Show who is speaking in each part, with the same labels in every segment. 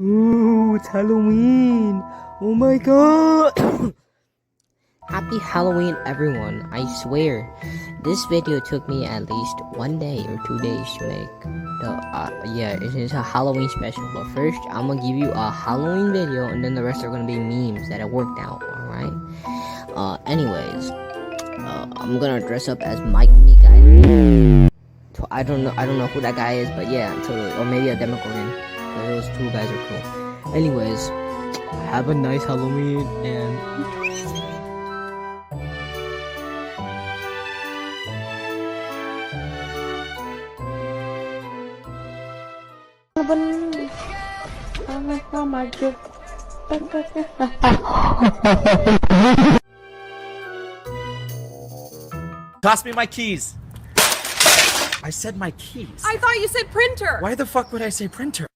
Speaker 1: Ooh, it's Halloween! Oh my god! Happy Halloween, everyone. I swear, this video took me at least 1 day or 2 days to make. Yeah, it is a Halloween special. But first, I'm gonna give you a Halloween video, and then the rest are gonna be memes that I worked out, alright? I'm gonna dress up as Mike Me guy. I don't know who that guy is, but yeah, totally. Or maybe a Demogorgon. Those two guys are cool. Anyways, have a nice Halloween and
Speaker 2: Toss me my keys. I said my keys.
Speaker 3: I thought you said printer.
Speaker 2: Why the fuck would I say printer?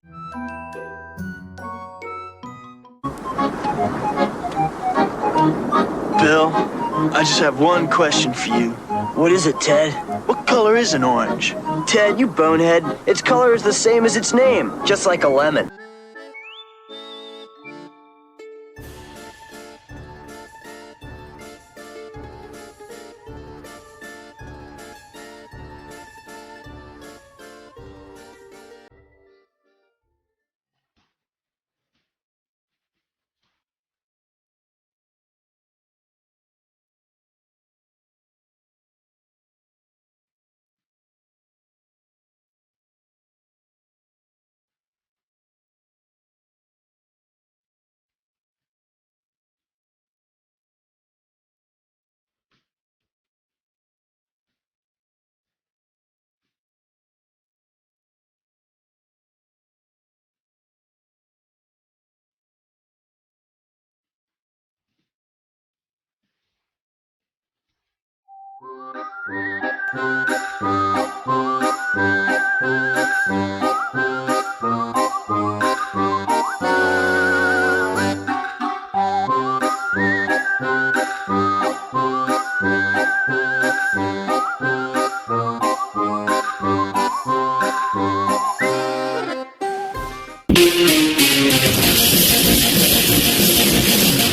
Speaker 4: Bill, I just have one question for you. What is it, Ted? What color is an orange? Ted, you bonehead. Its color is the same as its name, just like a lemon.